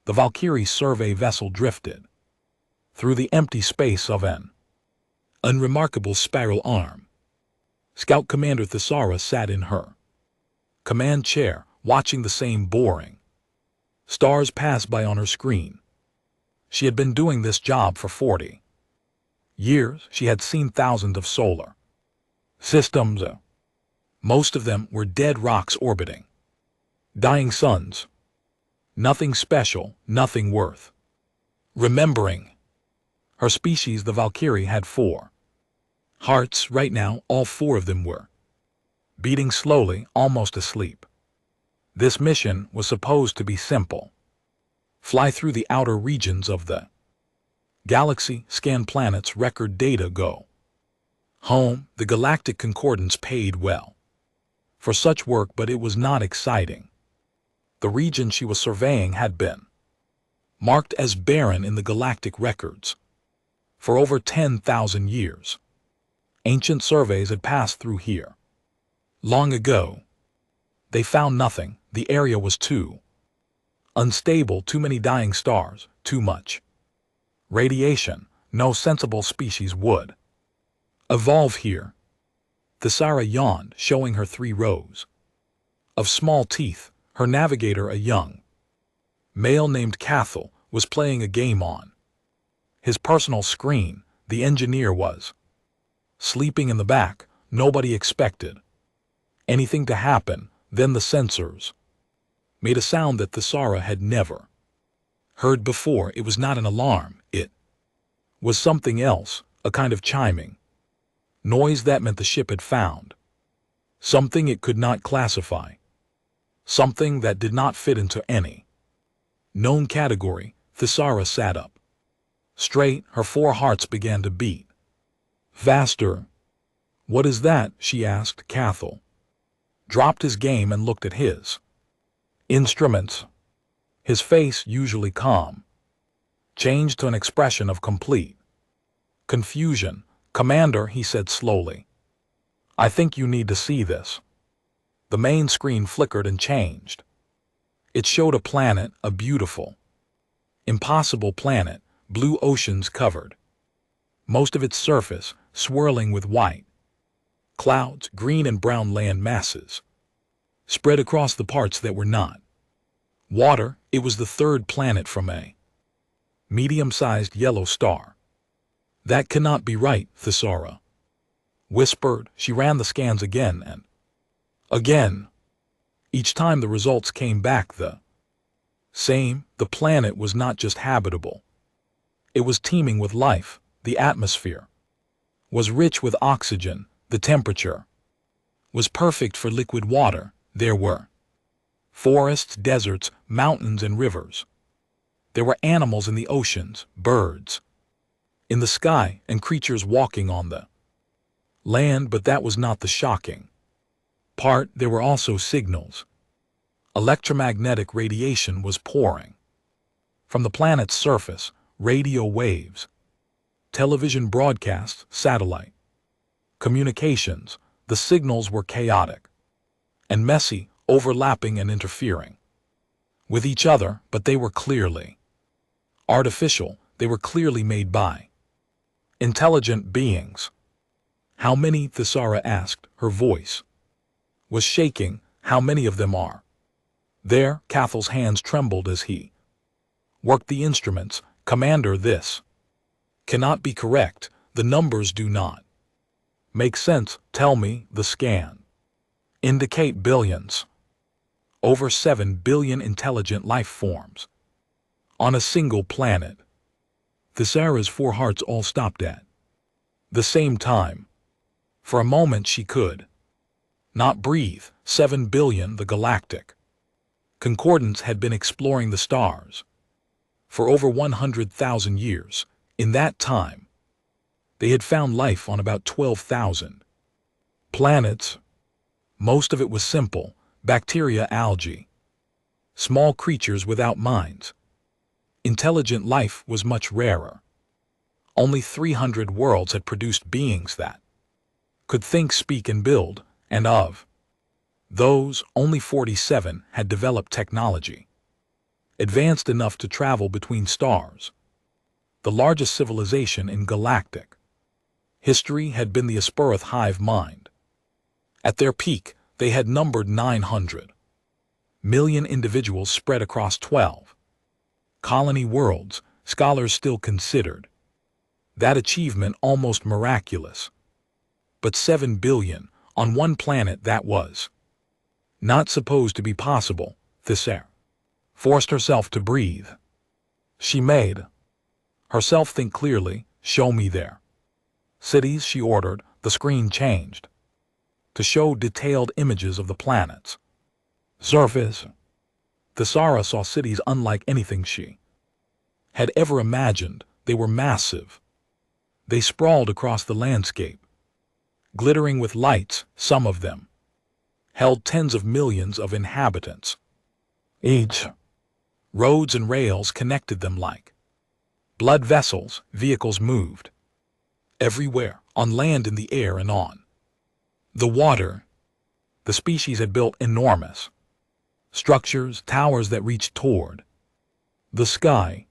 the Valkyrie survey vessel drifted through the empty space of an unremarkable spiral arm. Scout Commander Thesara sat in her command chair, watching the same boring stars pass by on her screen. She had been doing this job for 40 years. She had seen thousands of solar systems. Most of them were dead rocks orbiting dying suns. Nothing special, nothing worth remembering. Her species, the Valkyrie, had 4 hearts. Right now, all 4 of them were beating slowly, almost asleep. This mission was supposed to be simple. Fly through the outer regions of the galaxy, scan planets, record data, go home. The Galactic Concordance paid well for such work, but it was not exciting. The region she was surveying had been marked as barren in the galactic records for over 10,000 years. Ancient surveys had passed through here long ago. They found nothing. The area was too unstable, too many dying stars, too much radiation. No sensible species would evolve here. Thesara yawned, showing her 3 rows of small teeth. Her navigator, a young male named Cathal, was playing a game on his personal screen. The engineer was sleeping in the back. Nobody expected anything to happen. Then the sensors made a sound that Thesara had never heard before. It was not an alarm. It was something else, a kind of chiming noise that meant the ship had found something it could not classify, something that did not fit into any known category. Thesara sat up straight. Her 4 hearts began to beat faster. "What is that?" she asked. Cathal dropped his game and looked at his instruments. His face, usually calm, changed to an expression of complete confusion. "Commander," he said slowly, "I think you need to see this." The main screen flickered and changed. It showed a planet, a beautiful, impossible planet, blue oceans covered most of its surface, swirling with white clouds. Green and brown land masses spread across the parts that were not water. It was the 3rd planet from a medium-sized yellow star. "That cannot be right," Thesara whispered. She ran the scans again and again. Each time the results came back the same. The planet was not just habitable. It was teeming with life. The atmosphere was rich with oxygen. The temperature was perfect for liquid water. There were forests, deserts, mountains, and rivers. There were animals in the oceans, birds in the sky, and creatures walking on the land. But that was not the shocking part. There were also signals. Electromagnetic radiation was pouring from the planet's surface. Radio waves, television broadcasts, satellite communications. The signals were chaotic and messy, overlapping and interfering with each other, but they were clearly artificial. They were clearly made by intelligent beings. "How many?" Thesara asked. Her voice was shaking. "How many of them are there?" Cathal's hands trembled as he worked the instruments. "Commander, this cannot be correct. The numbers do not make sense." "Tell me." The scan indicate billions. Over 7 billion intelligent life forms on a single planet. Thesara's 4 hearts all stopped at the same time. For a moment she could not breathe. 7 billion. The Galactic Concordance had been exploring the stars for over 100,000 years. In that time, they had found life on about 12,000 planets. Most of it was simple: bacteria, algae, small creatures without minds. Intelligent life was much rarer. Only 300 worlds had produced beings that could think, speak, and build, and of those, only 47 had developed technology. advanced enough to travel between stars, the largest civilization in galactic history had been the Asperoth hive mind. At their peak, they had numbered 900 million individuals spread across 12 colony worlds. Scholars still considered that achievement almost miraculous. But 7 billion on one planet, that was not supposed to be possible. Thisera forced herself to breathe. She made herself think clearly. Show me their cities, she ordered. The screen changed to show detailed images of the planet's surface. Thisera saw cities unlike anything she had ever imagined. They were massive. They sprawled across the landscape, glittering with lights. Some of them held tens of millions of inhabitants. Each roads and rails connected them like blood vessels. Vehicles moved everywhere, on land, in the air, and on the water. The species had built enormous structures, towers that reached toward the sky,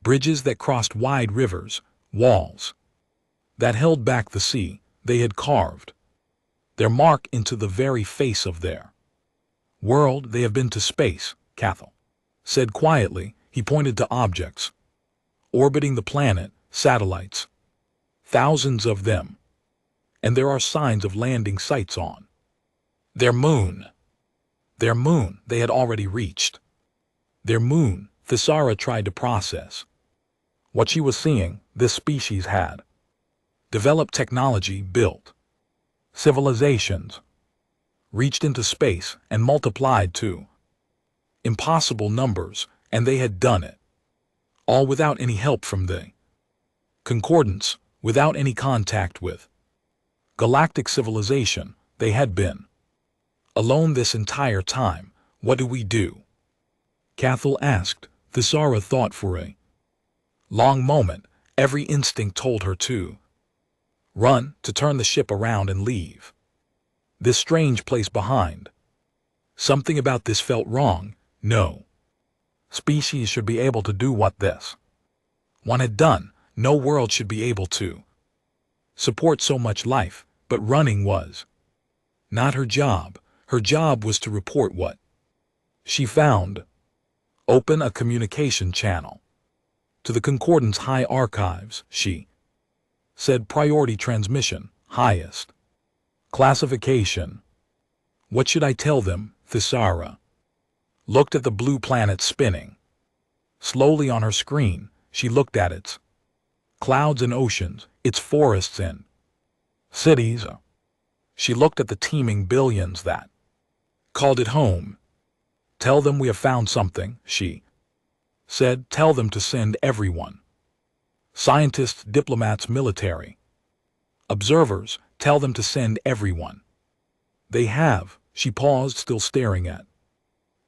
bridges that crossed wide rivers, walls that held back the sea. They had carved their mark into the very face of their world. They have been to space, Cathal said quietly. He pointed to objects orbiting the planet, satellites, thousands of them, and there are signs of landing sites on their moon. Their moon. They had already reached their moon. Thisera tried to process what she was seeing. This species had developed technology, built civilizations, reached into space, and multiplied to impossible numbers, and they had done it all without any help from the concordance, without any contact with galactic civilization. They had been alone this entire time. What do we do? Cathal asked. Thisera thought for a long moment. Every instinct told her to run, to turn the ship around and leave this strange place behind. Something about this felt wrong. No species should be able to do what this one had done. No world should be able to support so much life. But running was not her job. Her job was to report what she found. Open a communication channel to the Concordance High Archives, she said. Priority transmission, highest classification. What should I tell them? Thisera looked at the blue planet spinning slowly on her screen. She looked at its clouds and oceans, its forests and cities. She looked at the teeming billions that called it home. Tell them we have found something, she said. Tell them to send everyone. Scientists, diplomats, military observers. Tell them to send everyone. They have. She paused, still staring at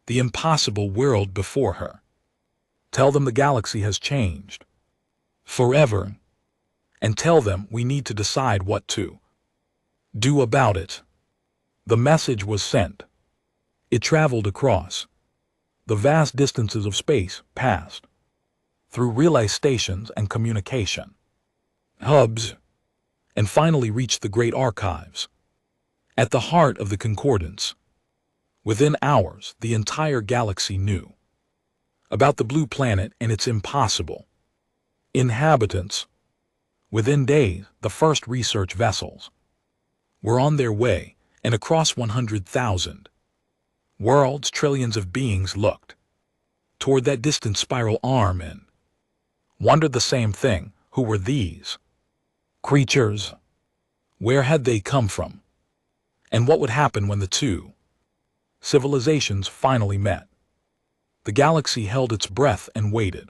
the impossible world before her. Tell them the galaxy has changed forever. And tell them we need to decide what to do about it. The message was sent. It traveled across the vast distances of space, passed through relay stations and communication hubs, and finally reached the great archives at the heart of the Concordance. Within hours, the entire galaxy knew about the blue planet and its impossible inhabitants. Within days, the first research vessels were on their way, and across 100,000 worlds, trillions of beings looked toward that distant spiral arm and wondered the same thing. Who were these creatures? Where had they come from? And what would happen when the two civilizations finally met? The galaxy held its breath and waited.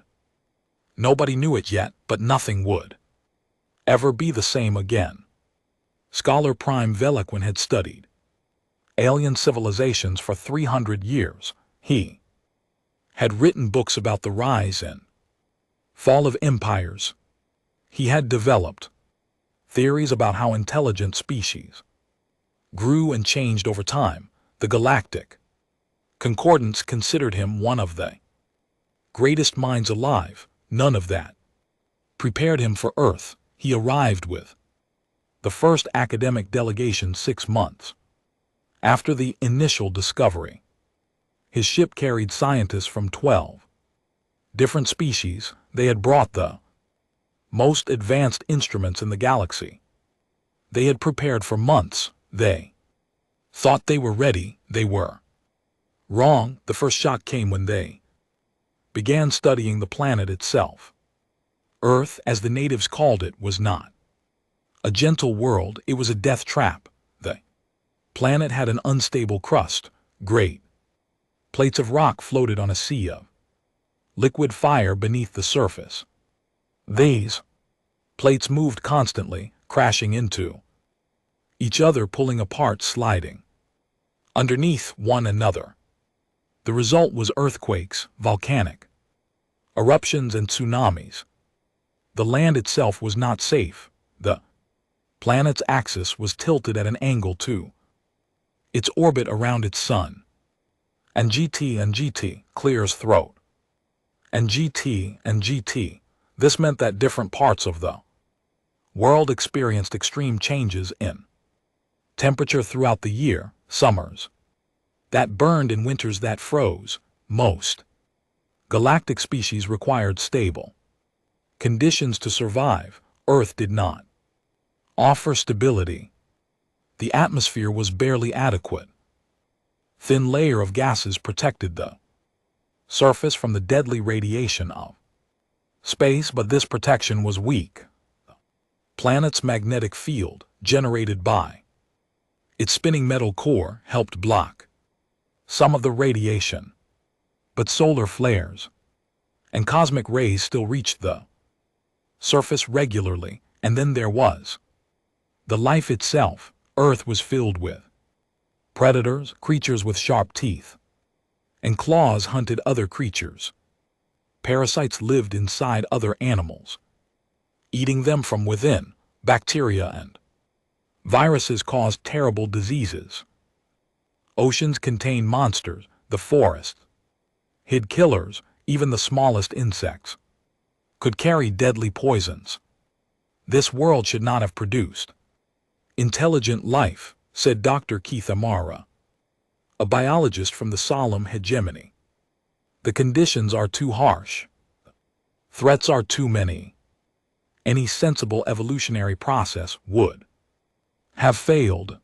Nobody knew it yet, but nothing would ever be the same again. Scholar Prime Velequin had studied alien civilizations for 300 years. He had written books about the rise and fall of empires. He had developed theories about how intelligent species grew and changed over time. The Galactic Concordance considered him one of the Greatest minds alive, none of that. Prepared him for Earth, he arrived with the first academic delegation 6 months after the initial discovery. His ship carried scientists from 12 different species. They had brought the most advanced instruments in the galaxy. They had prepared for months. They thought they were ready. They were wrong. The first shock came when they began studying the planet itself. Earth, as the natives called it, was not a gentle world. It was a death trap. The planet had an unstable crust. Great plates of rock floated on a sea of liquid fire beneath the surface. These plates moved constantly, crashing into each other, pulling apart, sliding underneath one another. The result was earthquakes, volcanic eruptions, and tsunamis. The land itself was not safe. The planet's axis was tilted at an angle to its orbit around its sun. And GT clears throat. And GT. This meant that different parts of the world experienced extreme changes in temperature throughout the year, summers that burned and winters that froze. Most galactic species required stable conditions to survive. Earth did not offer stability. The atmosphere was barely adequate. Thin layer of gases protected the surface from the deadly radiation of space, but this protection was weak. The planet's magnetic field, generated by its spinning metal core, helped block some of the radiation. But solar flares and cosmic rays still reached the surface regularly, and then there was the life itself. Earth was filled with predators, creatures with sharp teeth and claws hunted other creatures. Parasites lived inside other animals, eating them from within. Bacteria and viruses caused terrible diseases. Oceans contained monsters. The forest hid killers. Even the smallest insects could carry deadly poisons. This world should not have produced intelligent life, said Dr. Keith Amara, a biologist from the solemn hegemony. The conditions are too harsh. Threats are too many. Any sensible evolutionary process would have failed.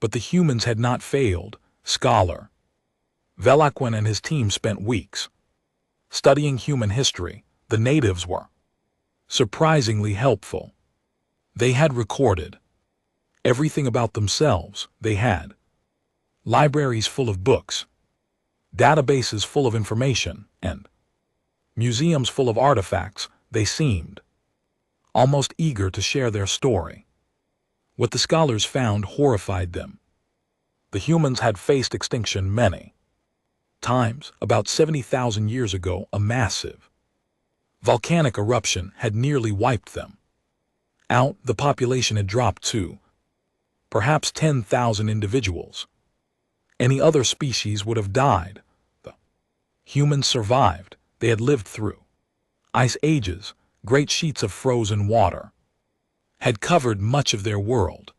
But the humans had not failed. Scholar Velaquin and his team spent weeks studying human history. The natives were surprisingly helpful. They had recorded everything about themselves. They had libraries full of books, databases full of information, and museums full of artifacts. They seemed almost eager to share their story. What the scholars found horrified them. The humans had faced extinction many times. About 70,000 years ago, a massive volcanic eruption had nearly wiped them out. The population had dropped to perhaps 10,000 individuals. Any other species would have died. The humans survived. They had lived through ice ages. Great sheets of frozen water had covered much of their world.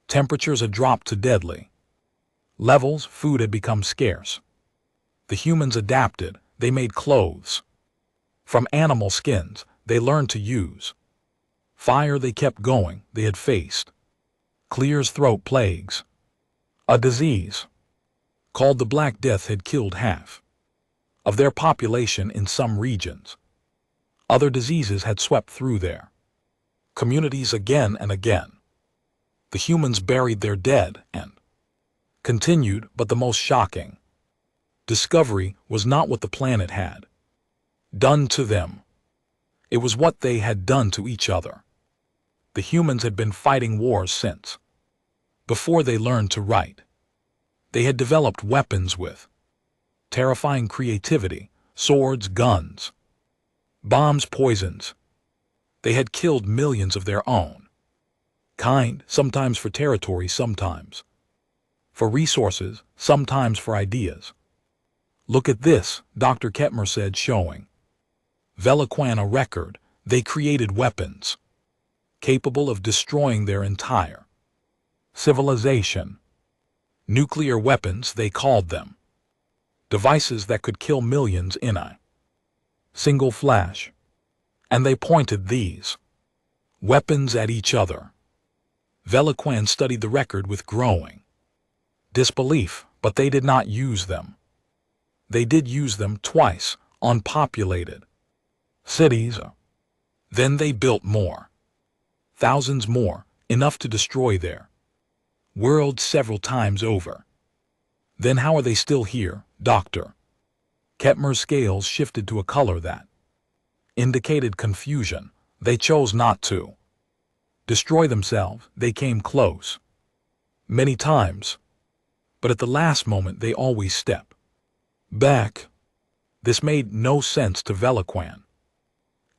Temperatures had dropped to deadly levels. Food had become scarce. The humans adapted. They made clothes from animal skins. They learned to use fire. They kept going. They had faced clear's throat plagues. A disease called the Black Death had killed half of their population in some regions. Other diseases had swept through their communities again and again. The humans buried their dead and continued, but the most shocking discovery was not what the planet had done to them. It was what they had done to each other. The humans had been fighting wars since before they learned to write. They had developed weapons with terrifying creativity, swords, guns, bombs, poisons. They had killed millions of their own kind, sometimes for territory, sometimes for resources, sometimes for ideas. Look at this, Dr. Ketmer said, showing Veliquan a record. They created weapons capable of destroying their entire civilization. Nuclear weapons, they called them. Devices that could kill millions in a single flash. And they pointed these weapons at each other. Veliquan studied the record with growing disbelief, but they did not use them. They did use them twice on populated cities. Then they built more. Thousands more, enough to destroy their world several times over. Then how are they still here, Dr. Ketmer's scales shifted to a color that indicated confusion. They chose not to destroy themselves. They came close many times, but at the last moment they always step back. This made no sense to Veliquan.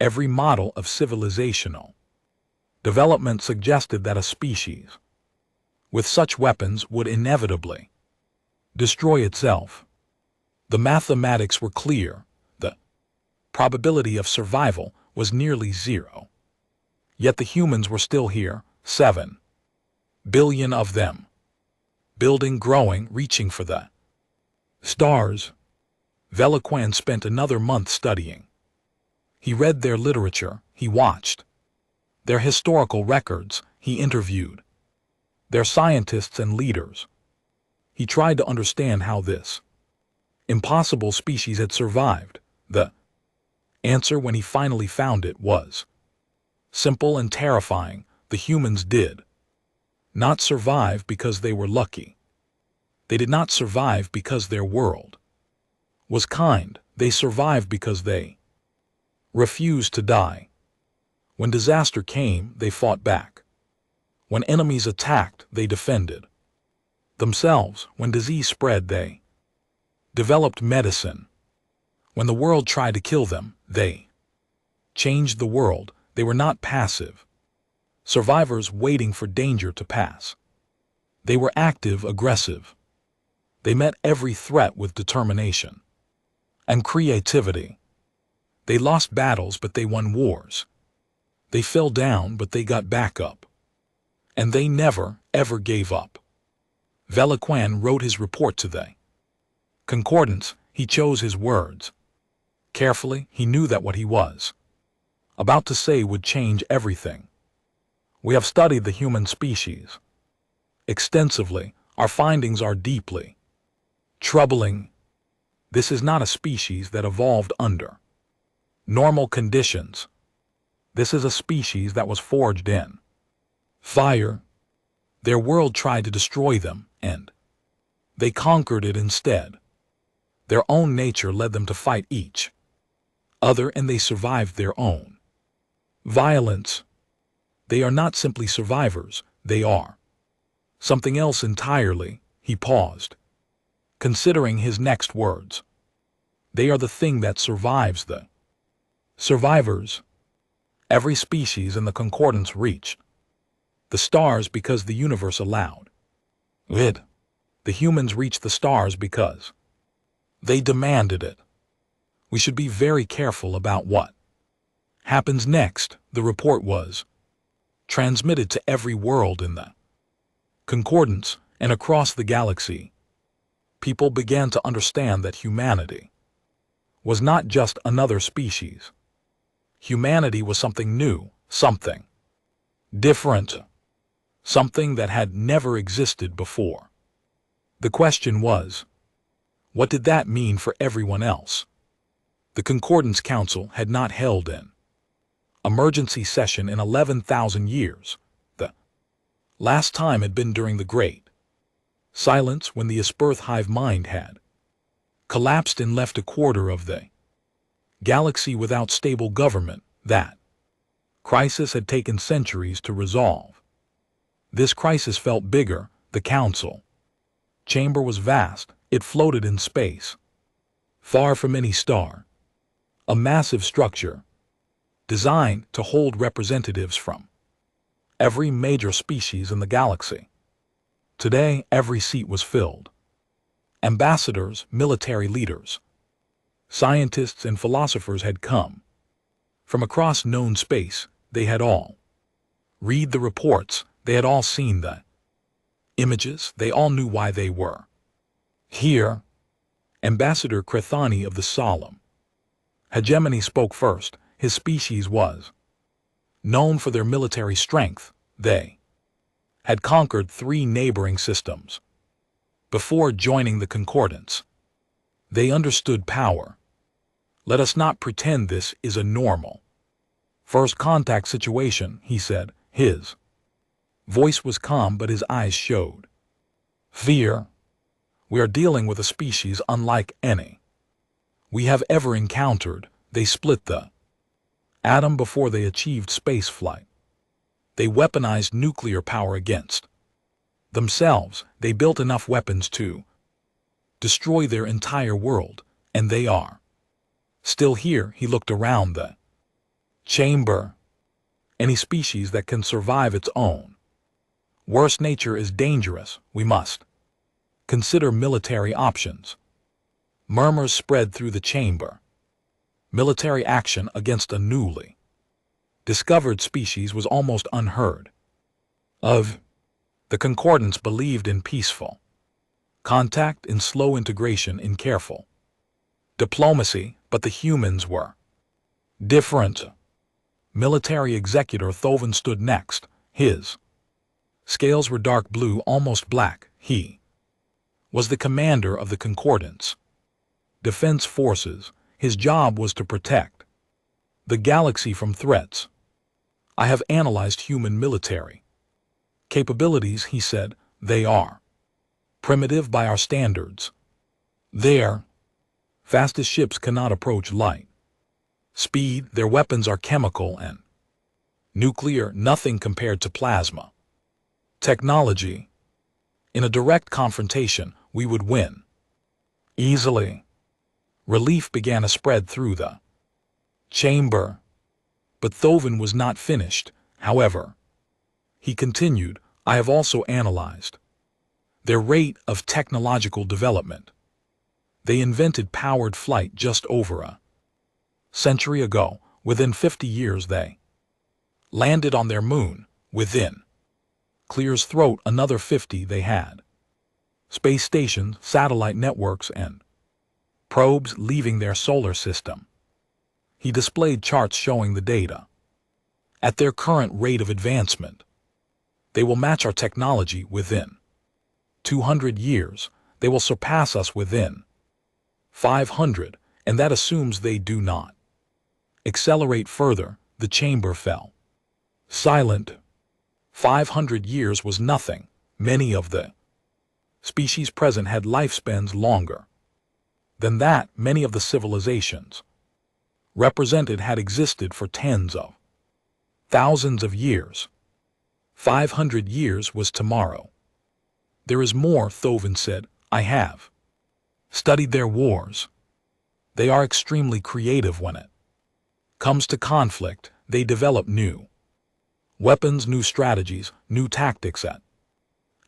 Every model of civilizational development suggested that a species with such weapons would inevitably destroy itself. The mathematics were clear. The probability of survival was nearly zero. Yet the humans were still here, 7 billion of them. Building, growing, reaching for the stars. Veliquan spent another month studying. He read their literature, he watched their historical records, he interviewed their scientists and leaders. He tried to understand how this impossible species had survived. The answer, when he finally found it, was simple and terrifying. The humans did not survive because they were lucky. They did not survive because their world was kind. They survived because they refused to die. When disaster came, they fought back. When enemies attacked, they defended themselves. When disease spread, they developed medicine. When the world tried to kill them, they changed the world. They were not passive survivors waiting for danger to pass. They were active, aggressive. They met every threat with determination and creativity. They lost battles, but they won wars. They fell down, but they got back up. And they never, ever gave up. Veliquan wrote his report to the concordance. He chose his words carefully. He knew that what he was about to say would change everything. We have studied the human species extensively. Our findings are deeply troubling. This is not a species that evolved under normal conditions. This is a species that was forged in fire. Their world tried to destroy them, and they conquered it instead. Their own nature led them to fight each other, and they survived their own violence. They are not simply survivors, they are something else entirely. He paused, considering his next words. They are the thing that survives the survivors. Every species in the concordance reached the stars because the universe allowed it. The humans reached the stars because they demanded it. We should be very careful about what happens next. The report was transmitted to every world in the concordance and across the galaxy. People began to understand that humanity was not just another species. Humanity was something new, something different, something that had never existed before. The question was, what did that mean for everyone else? The Concordance Council had not held an emergency session in 11,000 years. The last time had been during the Great Silence, when the Asperth hive mind had collapsed and left a quarter of the galaxy without stable government. That crisis had taken centuries to resolve. This crisis felt bigger. The council chamber was vast. It floated in space, far from any star. A massive structure designed to hold representatives from every major species in the galaxy. Today, every seat was filled. Ambassadors, military leaders, Scientists and philosophers had come. From across known space, they had all read the reports, they had all seen the images, they all knew why they were here. Ambassador Crethani of the solemn hegemony spoke first. His species was known for their military strength. They had conquered 3 neighboring systems before joining the concordance. They understood power. Let us not pretend this is a normal first contact situation, he said. His voice was calm, but his eyes showed fear. We are dealing with a species unlike any we have ever encountered. They split the atom before they achieved space flight. They weaponized nuclear power against themselves. They built enough weapons to destroy their entire world, and they are still here. He looked around the chamber. Any species that can survive its own worst nature is dangerous. We must consider military options. Murmurs spread through the chamber. Military action against a newly discovered species was almost unheard of. The concordance believed in peaceful contact, in slow integration, in careful diplomacy, but the humans were different. Military Executor Thoven stood next. His scales were dark blue, almost black. He was the commander of the concordance defense forces. His job was to protect the galaxy from threats. I have analyzed human military capabilities, he said. They are primitive by our standards. Their fastest ships cannot approach light speed. Their weapons are chemical and nuclear, nothing compared to plasma technology. In a direct confrontation, we would win easily. Relief began to spread through the chamber. But Thoven was not finished, however. He continued, I have also analyzed their rate of technological development. They invented powered flight just over a century ago. Within 50 years they landed on their moon. Within Clear's throat another 50 they had space stations, satellite networks, and probes leaving their solar system. He displayed charts showing the data. At their current rate of advancement, they will match our technology within 200 years. They will surpass us within 500, and that assumes they do not accelerate further. The chamber fell silent. 500 years was nothing. Many of the species present had lifespans longer than that. Many of the civilizations represented had existed for tens of thousands of years. 500 years was tomorrow. There is more, Thoven said. I have studied their wars. They are extremely creative when it comes to conflict. They develop new weapons, new strategies, new tactics at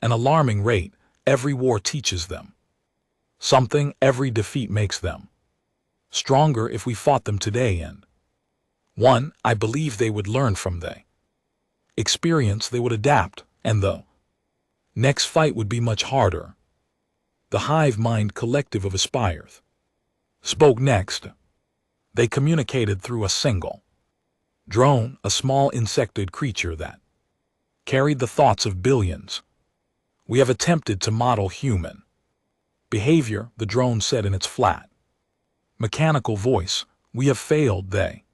an alarming rate. Every war teaches them something. Every defeat makes them stronger. If we fought them today and won, I believe they would learn from the experience. They would adapt, and the next fight would be much harder. The hive mind collective of Aspires spoke next. They communicated through a single drone, a small insectoid creature that carried the thoughts of billions. We have attempted to model human behavior, the drone said in its flat, mechanical voice. We have failed. They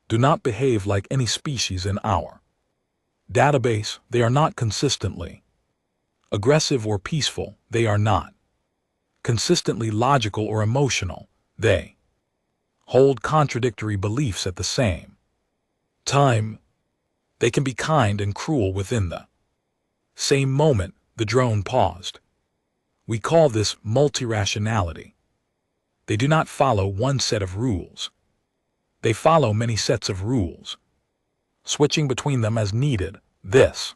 do not behave like any species in our database. They are not consistently aggressive or peaceful. They are not consistently logical or emotional. They hold contradictory beliefs at the same time. They can be kind and cruel within the same moment. The drone paused. We call this multirationality. They do not follow one set of rules. They follow many sets of rules, switching between them as needed. This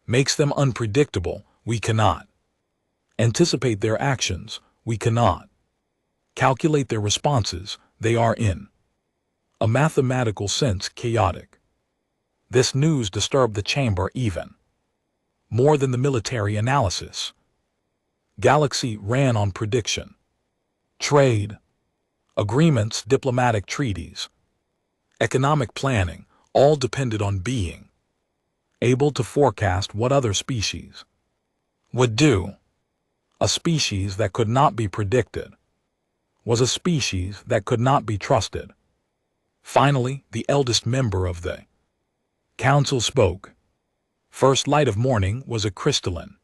makes them unpredictable. We cannot anticipate their actions. We cannot Calculate their responses, they are in a mathematical sense chaotic. This news disturbed the chamber even more than the military analysis. Galaxy ran on prediction. Trade, agreements, diplomatic treaties, economic planning, all depended on being able to forecast what other species would do. A species that could not be predicted was a species that could not be trusted. Finally, the eldest member of the council spoke. First light of morning was a crystalline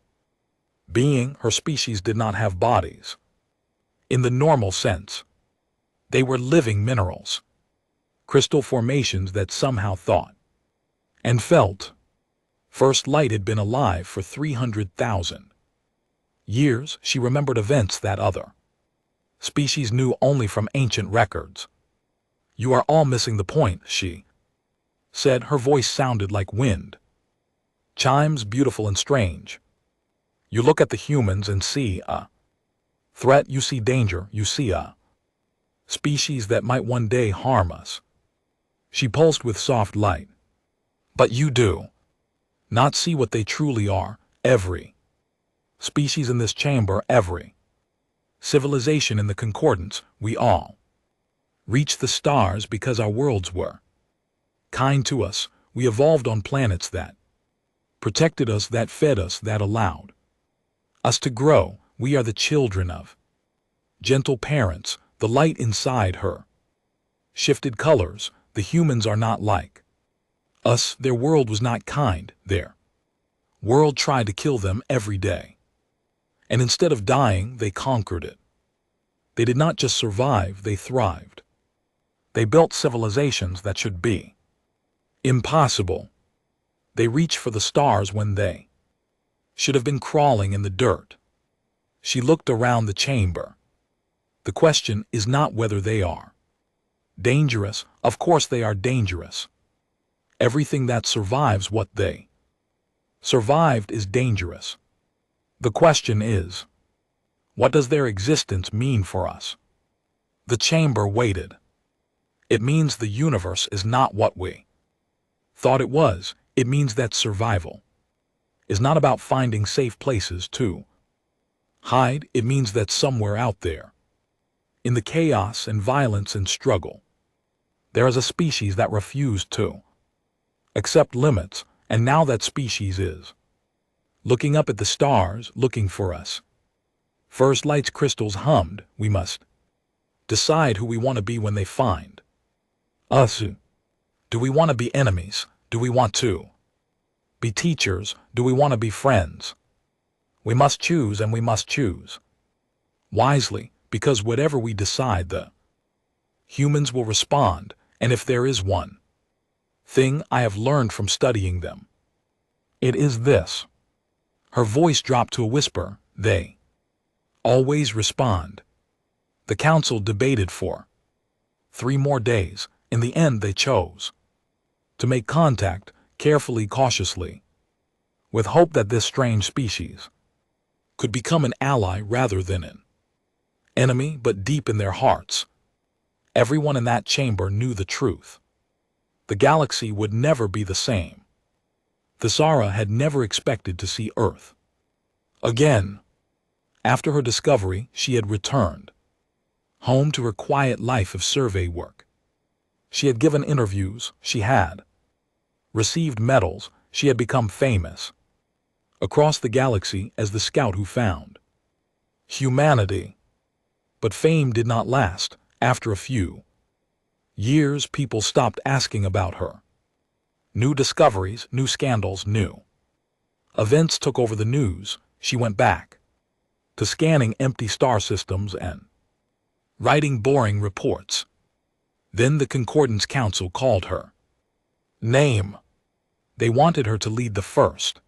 being. Her species did not have bodies in the normal sense. They were living minerals, crystal formations that somehow thought and felt. First light had been alive for 300,000 years. She remembered events that other species knew only from ancient records. You are all missing the point, she said. Her voice sounded like wind chimes, beautiful and strange. You look at the humans and see a threat, you see danger, you see a species that might one day harm us. She pulsed with soft light. But you do not see what they truly are. Every species in this chamber, every civilization in the concordance, we all reached the stars because our worlds were kind to us. We evolved on planets that protected us, that fed us, that allowed us to grow. We are the children of gentle parents. The light inside her shifted colors. The humans are not like us. Their world was not kind. Their world tried to kill them every day. And instead of dying, they conquered it. They did not just survive, they thrived. They built civilizations that should be impossible. They reached for the stars when they should have been crawling in the dirt. She looked around the chamber. The question is not whether they are dangerous. Of course they are dangerous. Everything that survives what they survived is dangerous. The question is, what does their existence mean for us? The chamber waited. It means the universe is not what we thought it was. It means that survival is not about finding safe places to hide. It means that somewhere out there, in the chaos and violence and struggle, there is a species that refused to accept limits, and now that species is looking up at the stars, looking for us. First light's crystals hummed. We must decide who we want to be when they find us. Do we want to be enemies? Do we want to be teachers? Do we want to be friends? We must choose, and we must choose wisely, because whatever we decide, the humans will respond. And if there is one thing I have learned from studying them, it is this. Her voice dropped to a whisper. They always respond. The council debated for 3 more days. In the end, they chose to make contact, carefully, cautiously, with hope that this strange species could become an ally rather than an enemy. But deep in their hearts, everyone in that chamber knew the truth. The galaxy would never be the same. Thesara had never expected to see Earth again. After her discovery, she had returned home to her quiet life of survey work. She had given interviews, she had received medals, she had become famous across the galaxy as the scout who found humanity. But fame did not last. After a few years, people stopped asking about her. New discoveries, new scandals, new events took over the news. She went back to scanning empty star systems and writing boring reports. Then the Concordance Council called her name. They wanted her to lead the first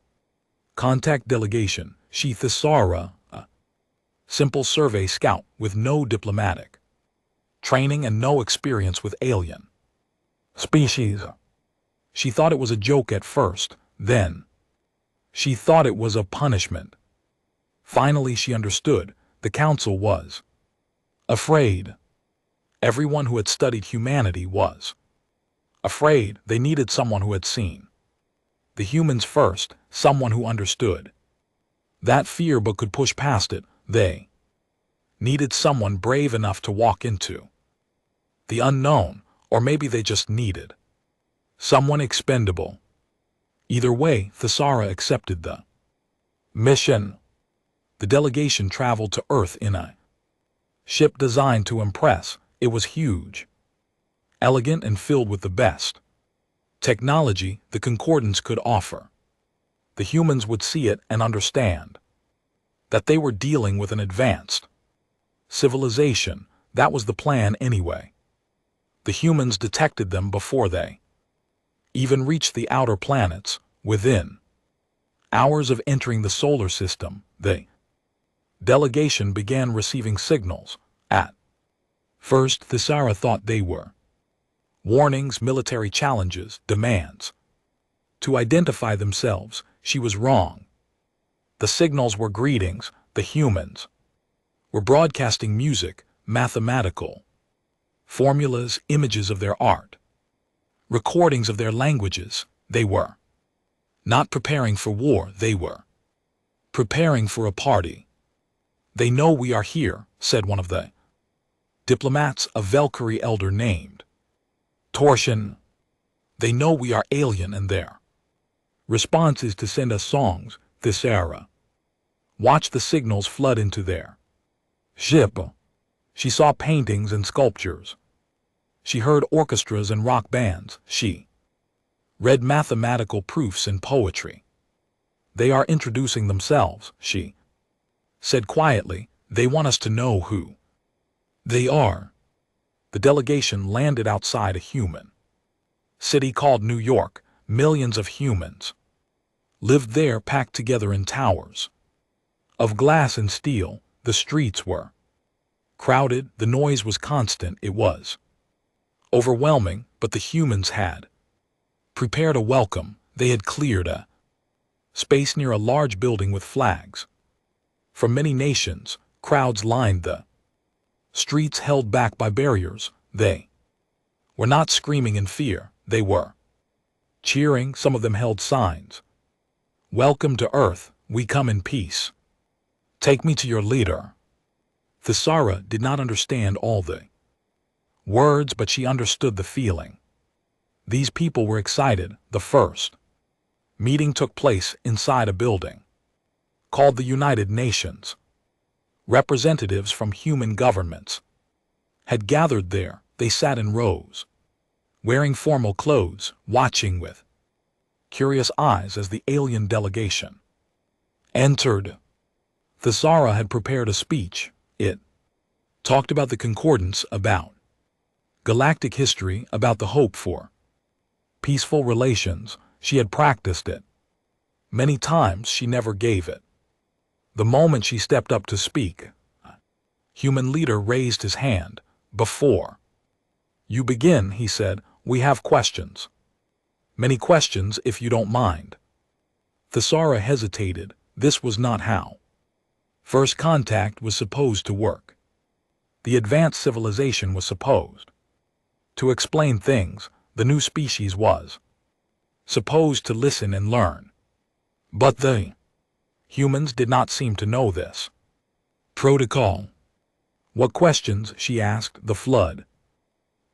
contact delegation. She, Thesara, a simple survey scout with no diplomatic training and no experience with alien species. She thought it was a joke at first, then she thought it was a punishment. Finally she understood. The council was Afraid. Everyone who had studied humanity was afraid. They needed someone who had seen the humans first, someone who understood that fear but could push past it. They needed someone brave enough to walk into the unknown, or maybe they just needed someone expendable. Either way, Thesara accepted the mission. The delegation traveled to Earth in a ship designed to impress. It was huge, elegant, and filled with the best technology the Concordance could offer. The humans would see it and understand that they were dealing with an advanced civilization. That was the plan anyway. The humans detected them before they even reached the outer planets. Within hours of entering the solar system, the delegation began receiving signals. At first, Thesara thought they were warnings, military challenges, demands to identify themselves. She was wrong. The signals were greetings. The humans were broadcasting music, mathematical formulas, images of their art, recordings of their languages. They were not preparing for war, they were preparing for a party. "They know we are here," said one of the diplomats, a Valkyrie elder named Torsion. "They know we are alien, and their response is to send us songs." Thesara watched the signals flood into their ship. She saw paintings and sculptures. She heard orchestras and rock bands. She read mathematical proofs and poetry. "They are introducing themselves," she said quietly. "They want us to know who they are." The delegation landed outside a human city called New York. Millions of humans lived there, packed together in towers of glass and steel. The streets were crowded. The noise was constant. It was overwhelming, but the humans had prepared a welcome. They had cleared a space near a large building with flags from many nations. Crowds lined the streets, held back by barriers. They were not screaming in fear. They were cheering. Some of them held signs. "Welcome to Earth. We come in peace. Take me to your leader." Thesara did not understand all the words, but she understood the feeling. These people were excited. The first meeting took place inside a building called the United Nations. Representatives from human governments had gathered there. They sat in rows, wearing formal clothes, watching with curious eyes as the alien delegation entered. Thesara had prepared a speech. It talked about the Concordance, about galactic history, about the hope for peaceful relations. She had practiced it many times. She never gave it. The moment she stepped up to speak, a human leader raised his hand. "Before you begin," he said, "we have questions. Many questions, if you don't mind." Thesara hesitated. This was not how first contact was supposed to work. The advanced civilization was supposed to explain things. The new species was supposed to listen and learn. But the humans did not seem to know this protocol. "What questions?" she asked. The flood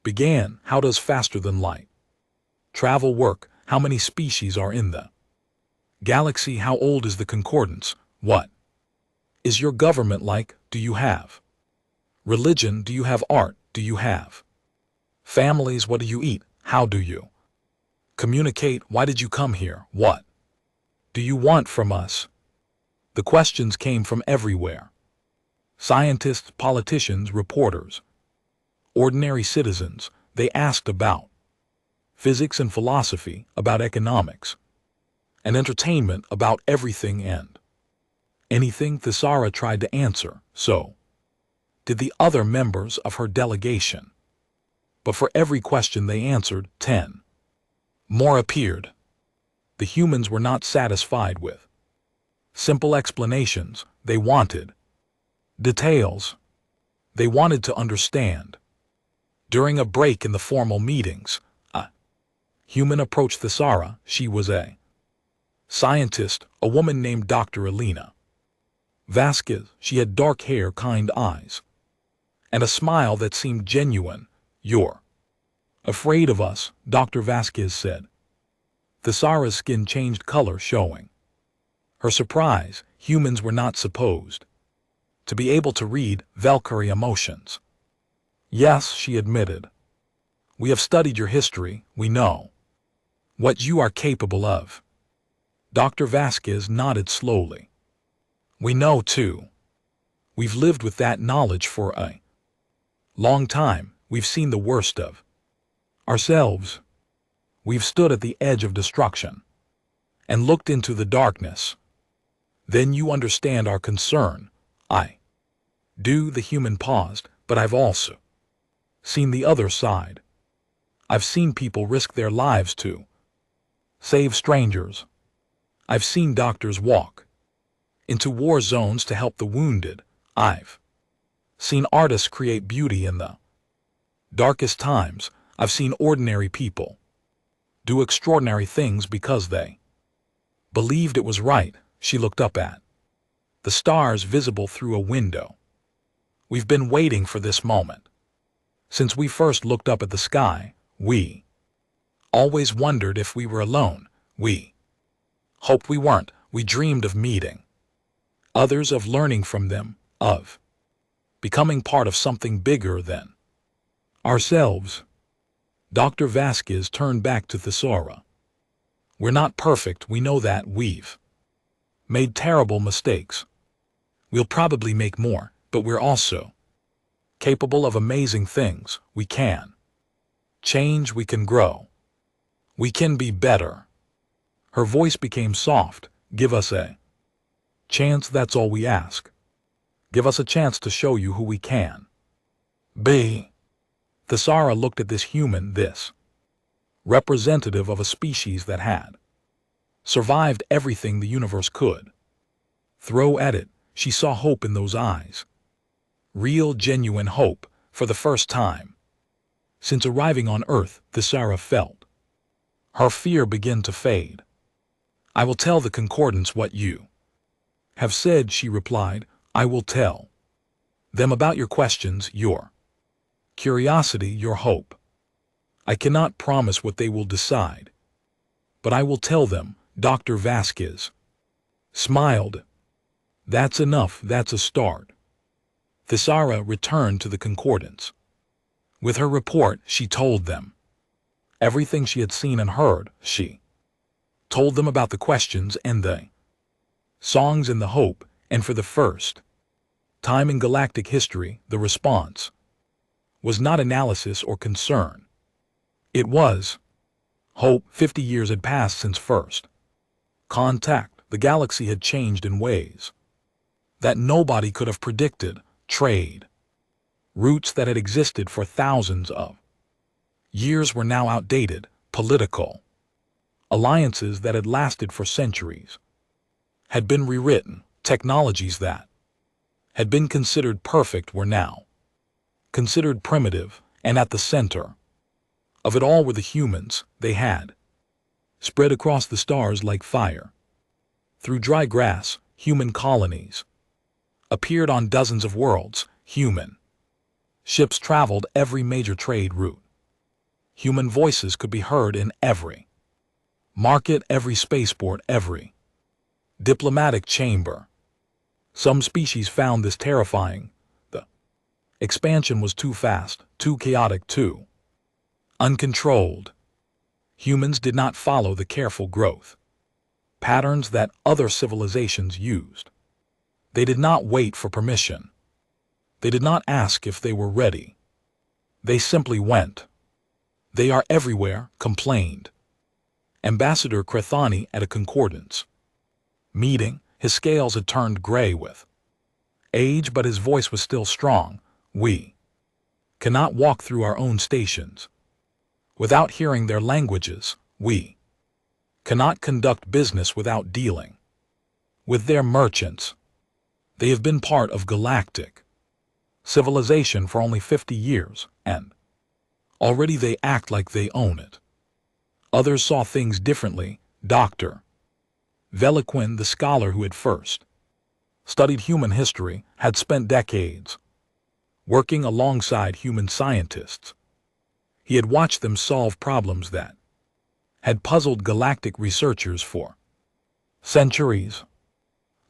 began. "How does faster than light travel work? How many species are in the galaxy? How old is the Concordance? What is your government like? Do you have religion? Do you have art? Do you have families? What do you eat? How do you communicate? Why did you come here? What do you want from us?" The questions came from everywhere. Scientists, politicians, reporters, ordinary citizens. They asked about physics and philosophy, about economics and entertainment, about everything and anything. Thesara tried to answer. So did the other members of her delegation. But for every question they answered, 10 more appeared. The humans were not satisfied with simple explanations. They wanted details. They wanted to understand. During a break in the formal meetings, a human approached Thesara. She was a scientist, a woman named Dr. Elena Vasquez. She had dark hair, kind eyes, and a smile that seemed genuine. "You're afraid of us," Dr. Vasquez said. Thesara's skin changed color, showing her surprise. Humans were not supposed to be able to read Valkyrie emotions. "Yes," she admitted. "We have studied your history. We know what you are capable of." Dr. Vasquez nodded slowly. "We know, too. We've lived with that knowledge for a long time. We've seen the worst of ourselves. We've stood at the edge of destruction and looked into the darkness. Then you understand our concern." "I do," the human paused, "but I've also seen the other side. I've seen people risk their lives to save strangers. I've seen doctors walk into war zones to help the wounded. I've seen artists create beauty in the darkest times. I've seen ordinary people do extraordinary things because they believed it was right." She looked up at the stars visible through a window. "We've been waiting for this moment. Since we first looked up at the sky, we always wondered if we were alone. We hoped we weren't. We dreamed of meeting others, of learning from them, of becoming part of something bigger than ourselves." Dr. Vasquez turned back to Thesara. "We're not perfect. We know that. We've made terrible mistakes. We'll probably make more, but we're also capable of amazing things. We can change. We can grow. We can be better." Her voice became soft. "Give us a chance. That's all we ask. Give us a chance to show you who we can be." Thesara looked at this human, this representative of a species that had survived everything the universe could throw at it. She saw hope in those eyes. Real, genuine hope. For the first time since arriving on Earth, Thesara felt her fear begin to fade. "I will tell the Concordance what you have said," she replied. "I will tell them about your questions, your curiosity, your hope. I cannot promise what they will decide, but I will tell them." Dr. Vasquez smiled. "That's enough. That's a start." Thesara returned to the Concordance. With her report, she told them everything she had seen and heard. She told them about the questions and the songs and the hope, and for the first time in galactic history, the response was not analysis or concern. It was hope. 50 years had passed since first contact. The galaxy had changed in ways that nobody could have predicted. Trade routes that had existed for thousands of years were now outdated. Political alliances that had lasted for centuries had been rewritten. Technologies that had been considered perfect were now considered primitive, and at the center of it all were the humans. They had spread across the stars like fire. Through dry grass, human colonies appeared on dozens of worlds. Human ships traveled every major trade route. Human voices could be heard in every market, every spaceport, every diplomatic chamber. Some species found this terrifying. The expansion was too fast, too chaotic, too uncontrolled. Humans did not follow the careful growth patterns that other civilizations used. They did not wait for permission. They did not ask if they were ready. They simply went. "They are everywhere," complained Ambassador Crethani at a Concordance meeting. His scales had turned gray with age, but his voice was still strong. "We cannot walk through our own stations without hearing their languages. We cannot conduct business without dealing with their merchants. They have been part of galactic civilization for only 50 years, and already they act like they own it. Others saw things differently. Dr. Veliquin, the scholar who had first studied human history, had spent decades working alongside human scientists. He had watched them solve problems that had puzzled galactic researchers for centuries.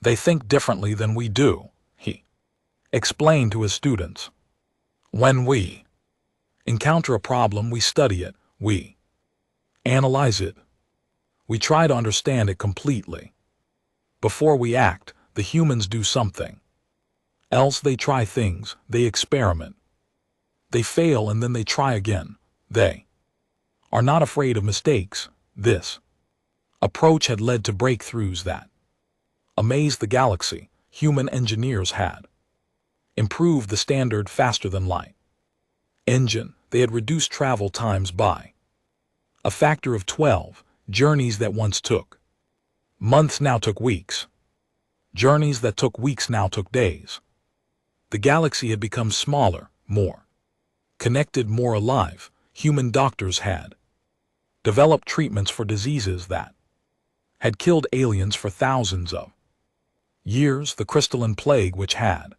They think differently than we do, he explained to his students. When we encounter a problem, we study it, we analyze it, we try to understand it completely. Before we act, the humans do something else. They try things, they experiment. They fail and then they try again. They are not afraid of mistakes. This approach had led to breakthroughs that amazed the galaxy. Human engineers had improved the standard faster than light engine. They had reduced travel times by a factor of 12. Journeys that once took months now took weeks. Journeys that took weeks now took days. The galaxy had become smaller, more connected, more alive. Human doctors had developed treatments for diseases that had killed aliens for thousands of years. The crystalline plague, which had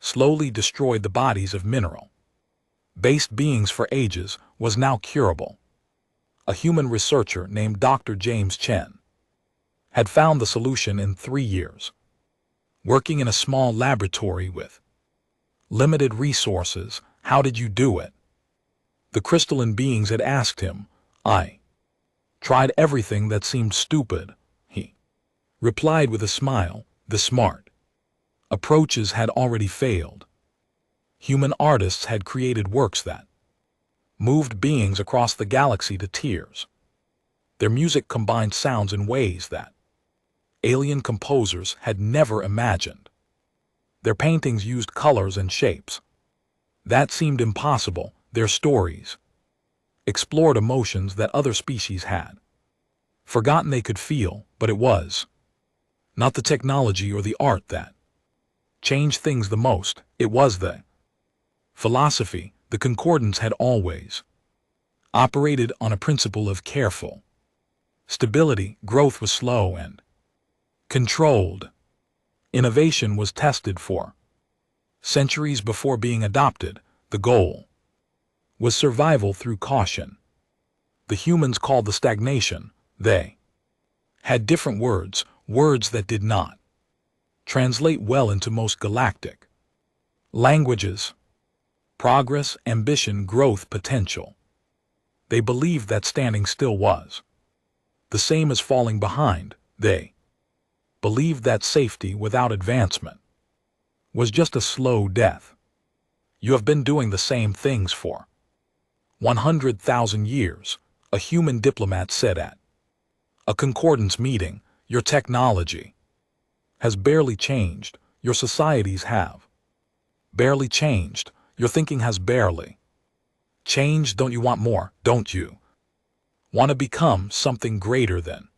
slowly destroyed the bodies of mineral-based beings for ages, was now curable. A human researcher named Dr. James Chen had found the solution in 3 years. Working in a small laboratory with limited resources. How did you do it? The crystalline beings had asked him. I tried everything that seemed stupid, he replied with a smile. The smart approaches had already failed. Human artists had created works that moved beings across the galaxy to tears. Their music combined sounds in ways that alien composers had never imagined. Their paintings used colors and shapes that seemed impossible. Their stories explored emotions that other species had forgotten they could feel. But it was not the technology or the art that changed things the most. It was the philosophy. The Concordance had always operated on a principle of careful stability. Growth was slow and controlled. Innovation was tested for centuries before being adopted. The goal was survival through caution. The humans called the stagnation. They had different words, words that did not translate well into most galactic languages. Progress, ambition, growth, potential. They believed that standing still was the same as falling behind. They believed that safety without advancement was just a slow death. You have been doing the same things for 100,000 years, a human diplomat said at a Concordance meeting. Your technology has barely changed. Your societies have barely changed. Your thinking has barely changed. Don't you want more? Don't you want to become something greater than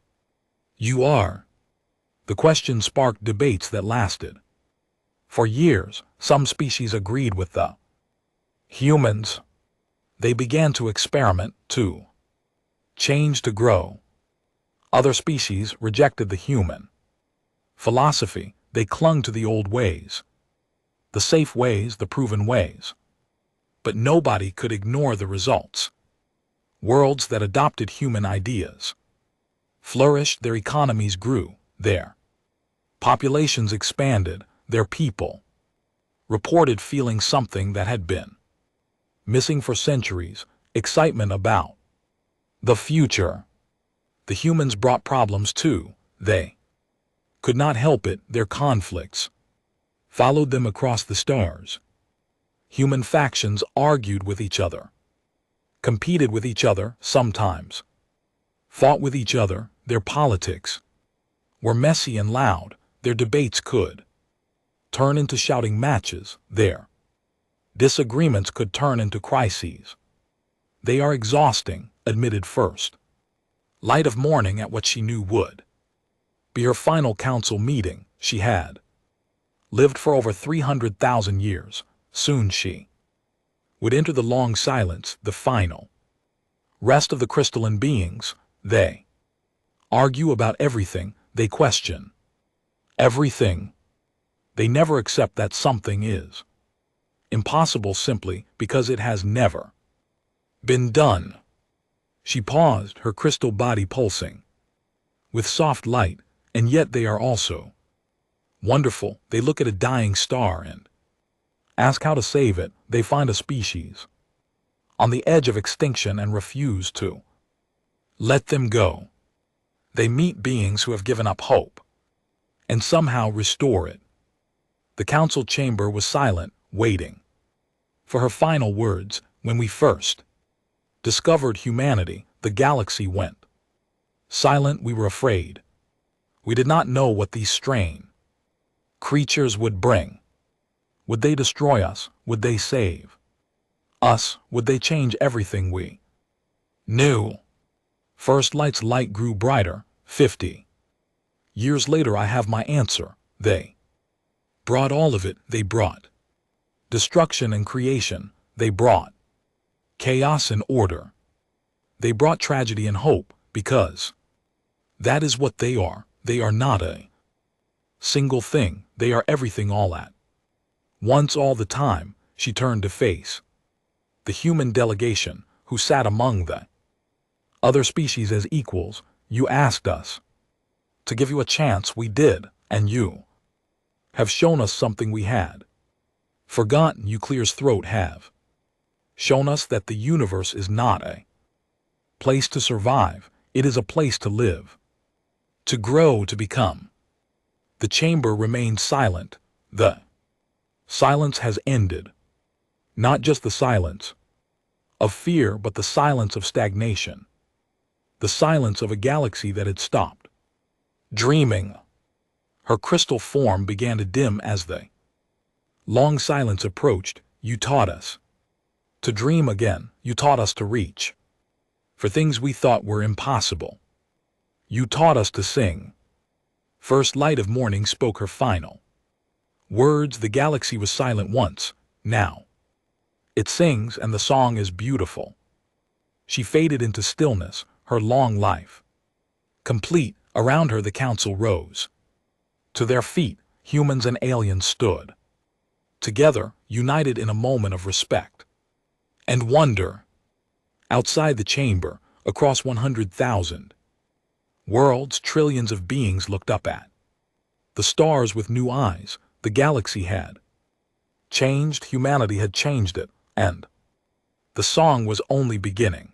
you are? The question sparked debates that lasted for years. Some species agreed with the humans. They began to experiment, to change, to grow. Other species rejected the human philosophy. They clung to the old ways, the safe ways, the proven ways. But nobody could ignore the results. Worlds that adopted human ideas flourished. Their economies grew. Their populations expanded. Their people reported feeling something that had been missing for centuries: excitement about the future. The humans brought problems too. They could not help it. Their conflicts followed them across the stars. Human factions argued with each other, competed with each other, sometimes fought with each other. Their politics were messy and loud. Their debates could turn into shouting matches. Their disagreements could turn into crises. They are exhausting, admitted first light of morning at what she knew would be her final council meeting. She had lived for over 300,000 years, Soon she would enter the long silence, the final rest of the crystalline beings. They argue about everything, they question everything. They never accept that something is impossible simply because it has never been done. She paused, her crystal body pulsing with soft light, and yet they are also wonderful. They look at a dying star and ask how to save it. They find a species on the edge of extinction and refuse to let them go. They meet beings who have given up hope and somehow restore it. The council chamber was silent, waiting for her final words. When we first discovered humanity, the galaxy went silent. We were afraid. We did not know what these strange creatures would bring. Would they destroy us? Would they save us? Would they change everything we knew? First light's light grew brighter. 50 years later I have my answer. They brought all of it. They brought destruction and creation. They brought chaos and order. They brought tragedy and hope, because that is what they are. They are not a single thing. They are everything all at once, all the time. She turned to face the human delegation who sat among the other species as equals. You asked us to give you a chance. We did, and you have shown us something we had forgotten. You clear's throat have shown us that the universe is not a place to survive. It is a place to live, to grow, to become. The chamber remained silent. The silence has ended. Not just the silence of fear, but the silence of stagnation. The silence of a galaxy that had stopped dreaming. Her crystal form began to dim as the long silence approached. You taught us to dream again. You taught us to reach for things we thought were impossible. You taught us to sing. First light of morning spoke her final words. The galaxy was silent once. Now it sings, and the song is beautiful. She faded into stillness, her long life complete. Around her the council rose to their feet. Humans and aliens stood together, united in a moment of respect and wonder. Outside the chamber, across 100,000 worlds, trillions of beings looked up at the stars with new eyes. The galaxy had changed, humanity had changed it, and the song was only beginning.